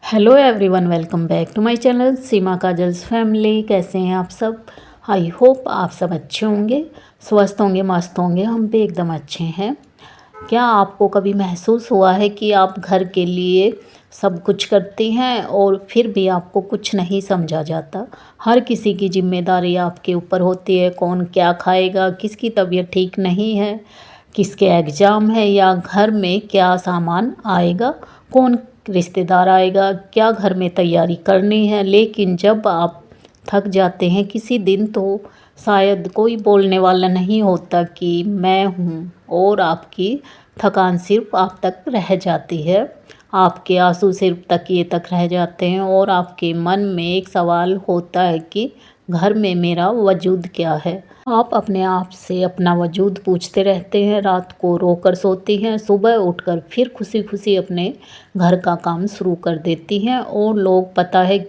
Hello everyone, welcome back to my channel Seema Kajal's family. कैसे हैं आप सब? आई होप आप सब अच्छे होंगे, स्वस्थ होंगे, मस्त होंगे। हम भी एकदम अच्छे हैं। क्या आपको कभी महसूस हुआ है कि आप घर के लिए सब कुछ करती हैं और फिर भी आपको कुछ नहीं समझा जाता? हर किसी की जिम्मेदारी आपके ऊपर होती है। कौन क्या खाएगा, किसकी तबीयत ठीक नहीं है, किसके एग्ज़ाम है, या घर में क्या सामान आएगा, कौन रिश्तेदार आएगा, क्या घर में तैयारी करनी है। लेकिन जब आप थक जाते हैं किसी दिन, तो शायद कोई बोलने वाला नहीं होता कि मैं हूँ, और आपकी थकान सिर्फ आप तक रह जाती है। आपके आंसू सिर्फ तकिए तक रह जाते हैं और आपके मन में एक सवाल होता है कि घर में मेरा वजूद क्या है। आप अपने आप से अपना वजूद पूछते रहते हैं, रात को रोकर सोती हैं, सुबह उठकर फिर खुशी खुशी अपने घर का काम शुरू कर देती हैं। और लोग पता है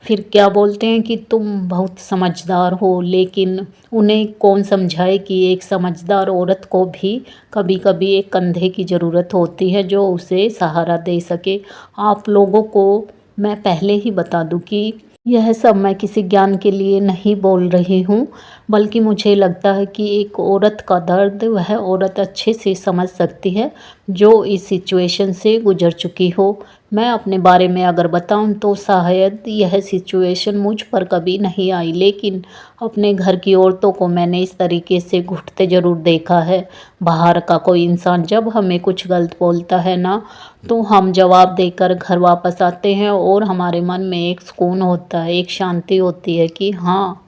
फिर क्या बोलते हैं कि तुम बहुत समझदार हो। लेकिन उन्हें कौन समझाए कि एक समझदार औरत को भी कभी कभी एक कंधे की ज़रूरत होती है जो उसे सहारा दे सके। आप लोगों को मैं पहले ही बता दूं कि यह सब मैं किसी ज्ञान के लिए नहीं बोल रही हूँ, बल्कि मुझे लगता है कि एक औरत का दर्द वह औरत अच्छे से समझ सकती है जो इस सिचुएशन से गुजर चुकी हो। मैं अपने बारे में अगर बताऊं तो शायद यह सिचुएशन मुझ पर कभी नहीं आई, लेकिन अपने घर की औरतों को मैंने इस तरीके से घुटते ज़रूर देखा है। बाहर का कोई इंसान जब हमें कुछ गलत बोलता है ना, तो हम जवाब देकर घर वापस आते हैं और हमारे मन में एक सुकून होता है, एक शांति होती है कि हाँ,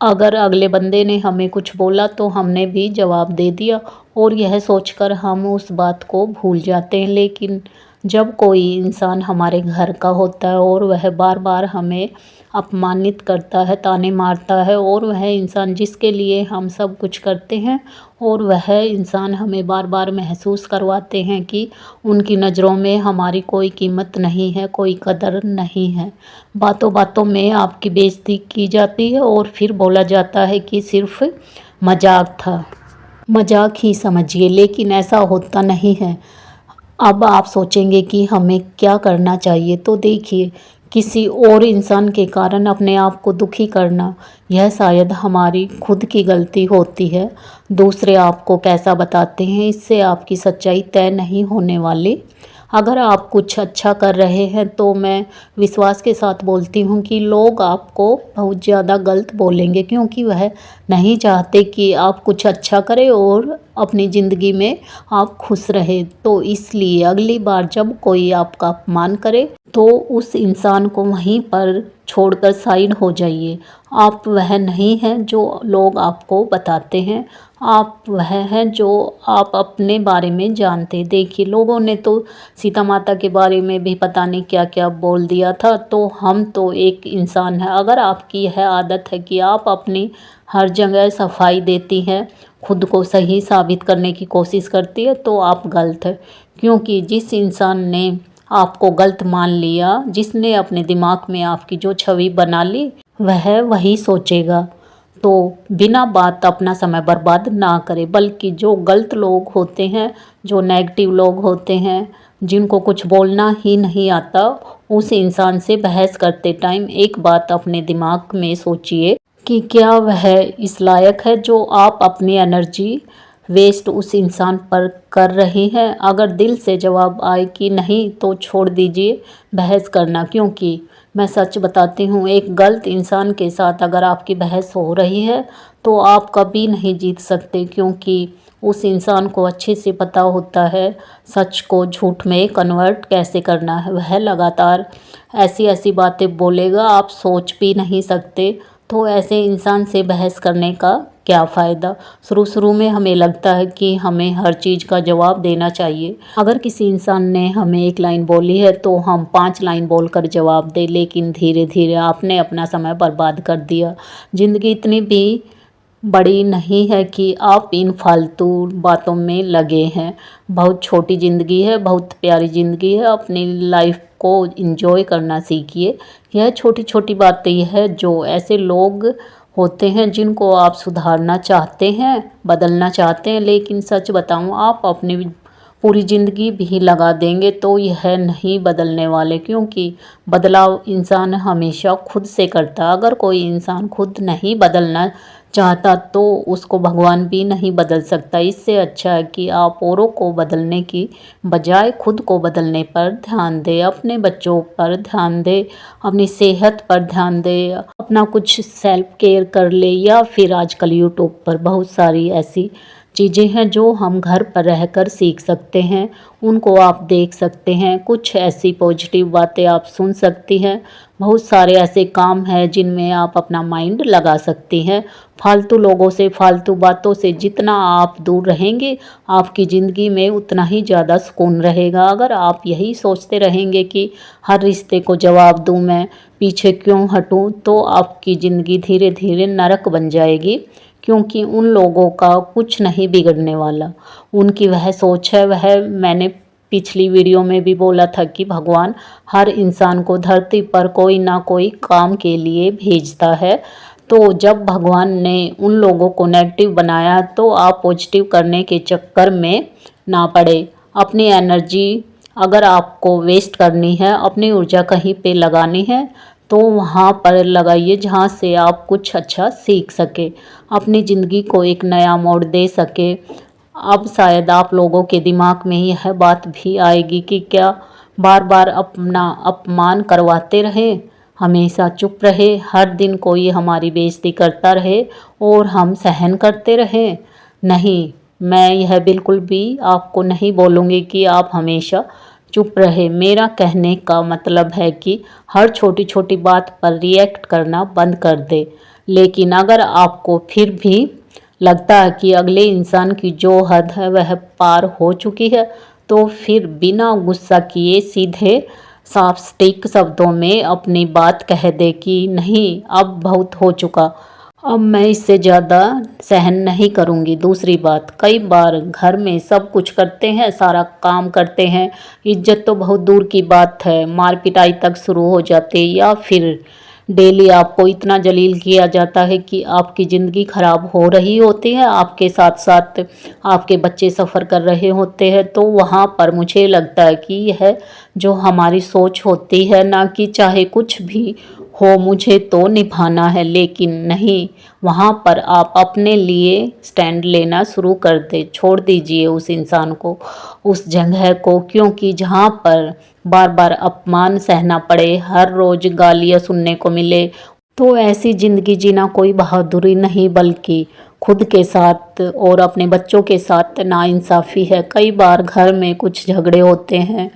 अगर अगले बंदे ने हमें कुछ बोला तो हमने भी जवाब दे दिया, और यह सोचकर हम उस बात को भूल जाते हैं। लेकिन जब कोई इंसान हमारे घर का होता है और वह बार बार हमें अपमानित करता है, ताने मारता है, और वह इंसान जिसके लिए हम सब कुछ करते हैं, और वह इंसान हमें बार बार महसूस करवाते हैं कि उनकी नज़रों में हमारी कोई कीमत नहीं है, कोई कदर नहीं है। बातों बातों में आपकी बेइज्जती की जाती है और फिर बोला जाता है कि सिर्फ मजाक था, मजाक ही समझिए। लेकिन ऐसा होता नहीं है। अब आप सोचेंगे कि हमें क्या करना चाहिए, तो देखिए, किसी और इंसान के कारण अपने आप को दुखी करना, यह शायद हमारी खुद की गलती होती है। दूसरे आपको कैसा बताते हैं, इससे आपकी सच्चाई तय नहीं होने वाली। अगर आप कुछ अच्छा कर रहे हैं तो मैं विश्वास के साथ बोलती हूँ कि लोग आपको बहुत ज़्यादा गलत बोलेंगे, क्योंकि वह नहीं चाहते कि आप कुछ अच्छा करें और अपनी ज़िंदगी में आप खुश रहें। तो इसलिए अगली बार जब कोई आपका अपमान करे तो उस इंसान को वहीं पर छोड़कर साइड हो जाइए। आप वह नहीं हैं जो लोग आपको बताते हैं, आप वह हैं जो आप अपने बारे में जानते। देखिए, लोगों ने तो सीता माता के बारे में भी पता नहीं क्या क्या बोल दिया था, तो हम तो एक इंसान है। अगर आपकी यह आदत है कि आप अपनी हर जगह सफाई देती हैं, खुद को सही साबित करने की कोशिश करती है, तो आप गलत है। क्योंकि जिस इंसान ने आपको गलत मान लिया, जिसने अपने दिमाग में आपकी जो छवि बना ली, वह वही सोचेगा। तो बिना बात अपना समय बर्बाद ना करें, बल्कि जो गलत लोग होते हैं, जो नेगेटिव लोग होते हैं, जिनको कुछ बोलना ही नहीं आता, उस इंसान से बहस करते टाइम एक बात अपने दिमाग में सोचिए कि क्या वह इस लायक है जो आप अपनी एनर्जी वेस्ट उस इंसान पर कर रही हैं। अगर दिल से जवाब आए कि नहीं, तो छोड़ दीजिए बहस करना। क्योंकि मैं सच बताती हूँ, एक गलत इंसान के साथ अगर आपकी बहस हो रही है तो आप कभी नहीं जीत सकते, क्योंकि उस इंसान को अच्छे से पता होता है सच को झूठ में कन्वर्ट कैसे करना है। वह लगातार ऐसी ऐसी बातें बोलेगा, आप सोच भी नहीं सकते। तो ऐसे इंसान से बहस करने का क्या फ़ायदा। शुरू शुरू में हमें लगता है कि हमें हर चीज़ का जवाब देना चाहिए। अगर किसी इंसान ने हमें एक लाइन बोली है तो हम 5 लाइन बोलकर जवाब दें, लेकिन धीरे धीरे आपने अपना समय बर्बाद कर दिया। ज़िंदगी इतनी भी बड़ी नहीं है कि आप इन फालतू बातों में लगे हैं। बहुत छोटी ज़िंदगी है, बहुत प्यारी ज़िंदगी है। अपनी लाइफ को एंजॉय करना सीखिए। यह छोटी छोटी बातें है जो ऐसे लोग होते हैं जिनको आप सुधारना चाहते हैं, बदलना चाहते हैं, लेकिन सच बताऊं, आप अपनी पूरी ज़िंदगी भी लगा देंगे तो यह नहीं बदलने वाले, क्योंकि बदलाव इंसान हमेशा खुद से करता है। अगर कोई इंसान खुद नहीं बदलना चाहता तो उसको भगवान भी नहीं बदल सकता। इससे अच्छा है कि आप औरों को बदलने की बजाय खुद को बदलने पर ध्यान दें, अपने बच्चों पर ध्यान दें, अपनी सेहत पर ध्यान दें, अपना कुछ सेल्फ केयर कर ले। या फिर आजकल यूट्यूब पर बहुत सारी ऐसी चीज़ें हैं जो हम घर पर रहकर सीख सकते हैं, उनको आप देख सकते हैं। कुछ ऐसी पॉजिटिव बातें आप सुन सकती हैं। बहुत सारे ऐसे काम हैं जिनमें आप अपना माइंड लगा सकती हैं। फालतू लोगों से, फालतू बातों से जितना आप दूर रहेंगे, आपकी ज़िंदगी में उतना ही ज़्यादा सुकून रहेगा। अगर आप यही सोचते रहेंगे कि हर रिश्ते को जवाब दूं मैं, पीछे क्यों हटूं, तो आपकी ज़िंदगी धीरे धीरे नरक बन जाएगी। क्योंकि उन लोगों का कुछ नहीं बिगड़ने वाला, उनकी वह सोच है। वह मैंने पिछली वीडियो में भी बोला था कि भगवान हर इंसान को धरती पर कोई ना कोई काम के लिए भेजता है। तो जब भगवान ने उन लोगों को नेगेटिव बनाया तो आप पॉजिटिव करने के चक्कर में ना पड़े। अपनी एनर्जी अगर आपको वेस्ट करनी है, अपनी ऊर्जा कहीं पे लगानी है तो वहाँ पर लगाइए जहाँ से आप कुछ अच्छा सीख सके, अपनी ज़िंदगी को एक नया मोड़ दे सके। अब शायद आप लोगों के दिमाग में यह बात भी आएगी कि क्या बार बार अपना अपमान करवाते रहे, हमेशा चुप रहे, हर दिन कोई हमारी बेइज्जती करता रहे और हम सहन करते रहे। नहीं, मैं यह बिल्कुल भी आपको नहीं बोलूँगी कि आप हमेशा चुप रहे। मेरा कहने का मतलब है कि हर छोटी छोटी बात पर रिएक्ट करना बंद कर दे। लेकिन अगर आपको फिर भी लगता है कि अगले इंसान की जो हद है वह पार हो चुकी है, तो फिर बिना गुस्सा किए सीधे साफ सटीक शब्दों में अपनी बात कह दे कि नहीं, अब बहुत हो चुका, अब मैं इससे ज़्यादा सहन नहीं करूँगी। दूसरी बात, कई बार घर में सब कुछ करते हैं, सारा काम करते हैं, इज्जत तो बहुत दूर की बात है, मार पिटाई तक शुरू हो जाती है, या फिर डेली आपको इतना जलील किया जाता है कि आपकी ज़िंदगी ख़राब हो रही होती है, आपके साथ साथ आपके बच्चे सफ़र कर रहे होते हैं। तो वहाँ पर मुझे लगता है कि यह जो हमारी सोच होती है ना, कि चाहे कुछ भी हो मुझे तो निभाना है, लेकिन नहीं, वहाँ पर आप अपने लिए स्टैंड लेना शुरू कर दे। छोड़ दीजिए उस इंसान को, उस जगह को, क्योंकि जहाँ पर बार बार अपमान सहना पड़े, हर रोज़ गालियाँ सुनने को मिले, तो ऐसी ज़िंदगी जीना कोई बहादुरी नहीं बल्कि खुद के साथ और अपने बच्चों के साथ नाइंसाफ़ी है। कई बार घर में कुछ झगड़े होते हैं,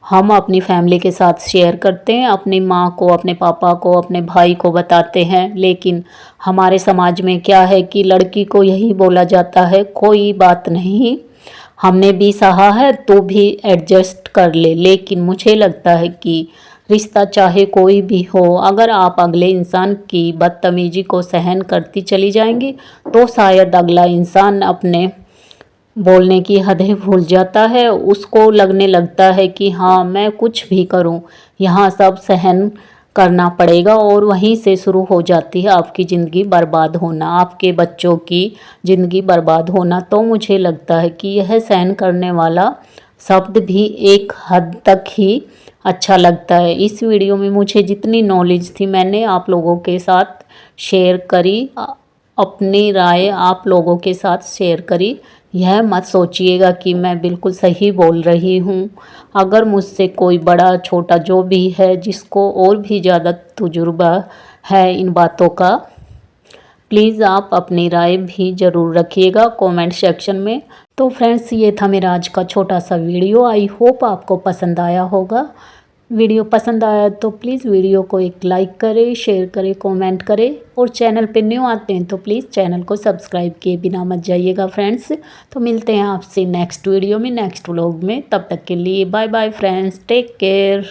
हम अपनी फैमिली के साथ शेयर करते हैं, अपनी माँ को, अपने पापा को, अपने भाई को बताते हैं, लेकिन हमारे समाज में क्या है कि लड़की को यही बोला जाता है, कोई बात नहीं, हमने भी सहा है तो भी एडजस्ट कर ले। लेकिन मुझे लगता है कि रिश्ता चाहे कोई भी हो, अगर आप अगले इंसान की बदतमीजी को सहन करती चली जाएंगी तो शायद अगला इंसान अपने बोलने की हदें भूल जाता है। उसको लगने लगता है कि हाँ, मैं कुछ भी करूँ यहाँ सब सहन करना पड़ेगा, और वहीं से शुरू हो जाती है आपकी ज़िंदगी बर्बाद होना, आपके बच्चों की ज़िंदगी बर्बाद होना। तो मुझे लगता है कि यह सहन करने वाला शब्द भी एक हद तक ही अच्छा लगता है। इस वीडियो में मुझे जितनी नॉलेज थी मैंने आप लोगों के साथ शेयर करी, अपनी राय आप लोगों के साथ शेयर करी। यह मत सोचिएगा कि मैं बिल्कुल सही बोल रही हूँ। अगर मुझसे कोई बड़ा छोटा जो भी है जिसको और भी ज़्यादा तजुर्बा है इन बातों का, प्लीज़ आप अपनी राय भी ज़रूर रखिएगा कमेंट सेक्शन में। तो फ्रेंड्स, ये था मेरा आज का छोटा सा वीडियो। आई होप आपको पसंद आया होगा। वीडियो पसंद आया तो प्लीज़ वीडियो को एक लाइक करें, शेयर करें, कमेंट करें, और चैनल पे न्यू आते हैं तो प्लीज़ चैनल को सब्सक्राइब किए बिना मत जाइएगा फ्रेंड्स। तो मिलते हैं आपसे नेक्स्ट वीडियो में, नेक्स्ट व्लॉग में। तब तक के लिए bye bye friends, take care.